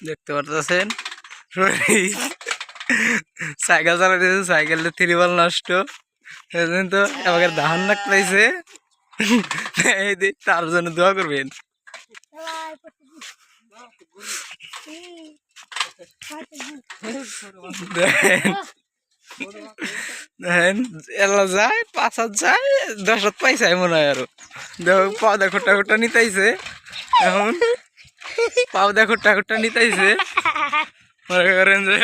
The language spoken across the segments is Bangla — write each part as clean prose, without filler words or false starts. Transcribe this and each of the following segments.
দেখতে পারতেছেন সাইকেল চালাইতেছে, সাইকেলটা থ্রিবল নষ্ট তো আমাকে ধান লাগতেছে। এই দিক তার জন্য দোয়া করবেন। দেখেন এলা যায় 5 যায় 10 পাইছে মনে হয়। আরো দেখো পাওদা খোটা খোটা নিতাইছে, এখন পাওদা খোটা খোটা নিতাইছে, মনে করেন যে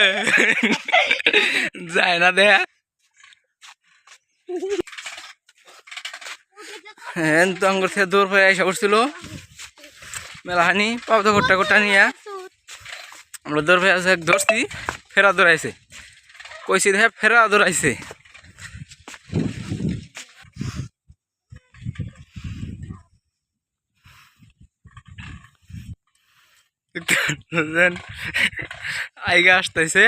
যায় না দেখা। হ্যাঁ তো আঙ্গুর থেকে দৌড় হয়ে এসে পড়ছিল মেলাহানি পাওদা খোটা খোটা নিয়ে। আমরা দৌড় হয়ে আছে ধরছি, ফেরা দৌড়াইছে, কইছি দেখে ফেরা দৌড়াইছে। আইগা আসতেছে,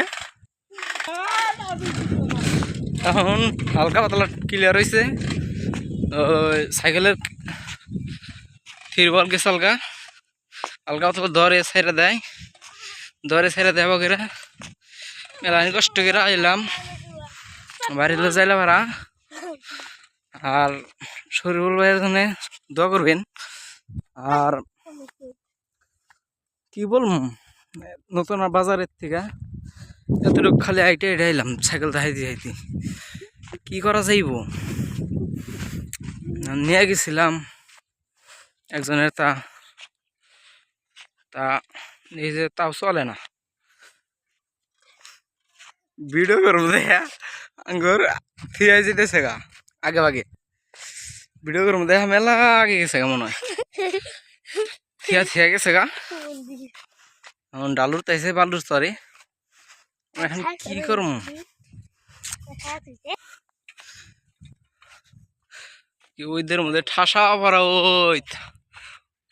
এখন হালকা পাতলা ক্লিয়ার হয়েছে। সাইকেলের থ্রিবল গেছে হালকা হালকা পাতলা ধরে ছেড়ে দেয়, ধরে ছেড়ে দেয় বগেরা। মেলা কষ্ট করে আইলাম, বাড়িতে যাইলাম ভাড়া। আর শরীরুল ভাইয়ের জন্য দোয়া করবেন। আর কি বলবো, নতুন বাজারের থেকে এতটুকু খালি আইটে এলাম সাইকেল হাইতে হাইতে। কি করা যাইব, নিয়ে গেছিলাম একজনের, তা এই যে তাও চলে না। ভিডিও করবো দেখা আঙ্গুর থিয়া যেতেছে গা আগে আগে, ভিডিও করবো দেখা মেলা আগে গেছে গা মনে হয়, থিয়া থিয়া গেছে গা। এখন ডালুর তাইছে বালুর তরে, এখন কি করবো। ওইদের মধ্যে ঠাসা ভরা,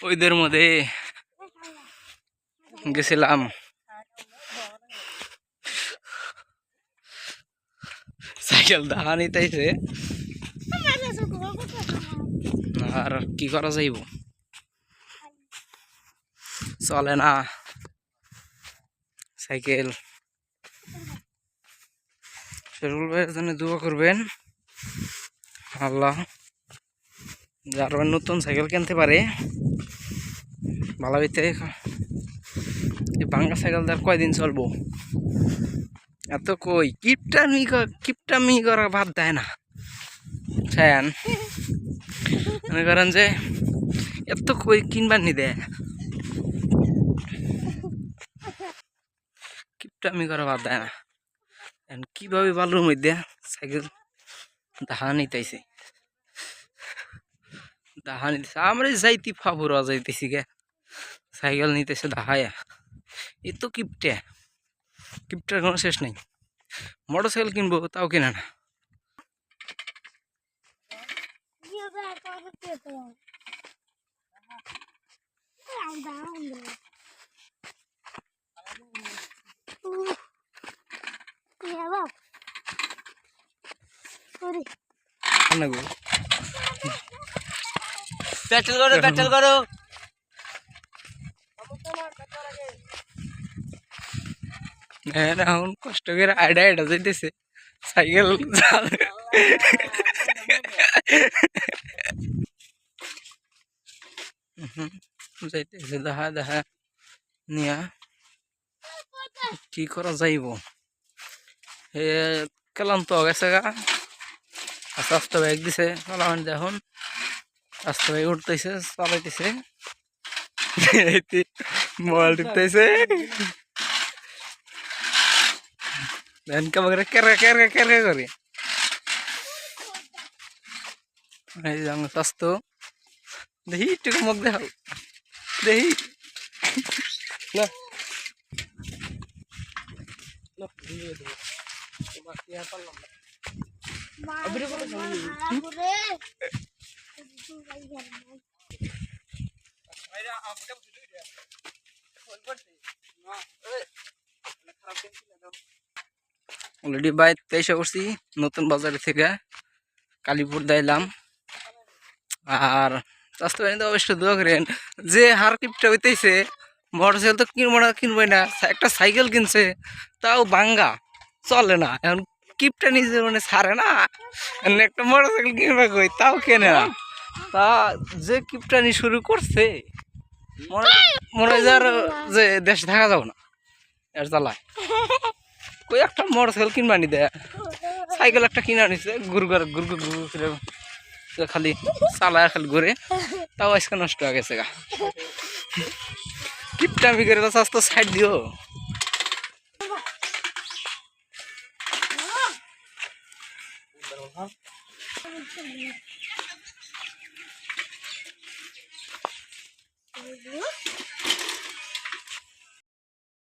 ওইদের মধ্যে গেছিলাম। সাইকেল দেখা নিতেছে, আর কি করা যাইব, চলে না সাইকেল। শরীরুল ভাইয়ের জন্য দোয়া করবেন আল্লাহ যার নতুন সাইকেল কিনতে পারে ভালো হইতে। এই ভাঙ্গা সাইকেল তার কয়দিন চলবো, এত কই কিপটামি করা বাদ দেয় না। মনে করেন যে এত কই কিনবার নি দেয়, কিপটামি করা বাদ দেয় না। কিভাবে বালুর মধ্যে সাইকেল দেখা নিতেছে, আমরা যাইতে ফাবুরা যাইতেছি গে, সাইকেল নিতেছে দেখায়া। এ তো কিপটার কোনো শেষ নেই। মোটর সাইকেল কিনবো তাও কিনে না। পেট্রোল করো এখন কষ্ট করে আইডা আইডা যাইতেছে সাইকেল যাইতেছে দেখা দেখা নিয়া কি করা যাইব এ ক্লান্ত গেছে গা আস্তে আস্তে ব্যাগ দিছে চালান এখন আস্তে ব্যাগ উঠতেছে চালাইতেছে মোবাইল টিপতেছে ধান কামাকে কেরকা কেরকা কেরকা করে এই যে আমার স্বাস্থ্য দেখি একটু মুখ দেখাও দেখি না অলরেডি বাইতে এসে করছি নতুন বাজারে থেকে কালীপুর দাইলাম আর স্বাস্থ্য বাহিনী তো অবশ্যই দোয়া করেন যে হার কিপটা হইতেছে মোটর সাইকেল তো কিনবো না কিনবোই না একটা সাইকেল কিনছে তাও ভাঙ্গা চলে না এখন কিপটা নিজে মানে ছাড়ে না একটা মোটর সাইকেল কিনবে কই তাও কেনে না তা যে কিপটানি শুরু করছে মনে হয় যে দেশে থাকা যাবো না এর জ্বালায় কই একটা মোটর সাইকেল কিনবা নি দেয় সাইকেল একটা কিনে আনিছে গুরু করে খালি চালায় খালি ঘুরে তাও আজকে নষ্ট হয়ে গেছে গা কিপটামি করে তো স্বাস্থ্য সাইড দিও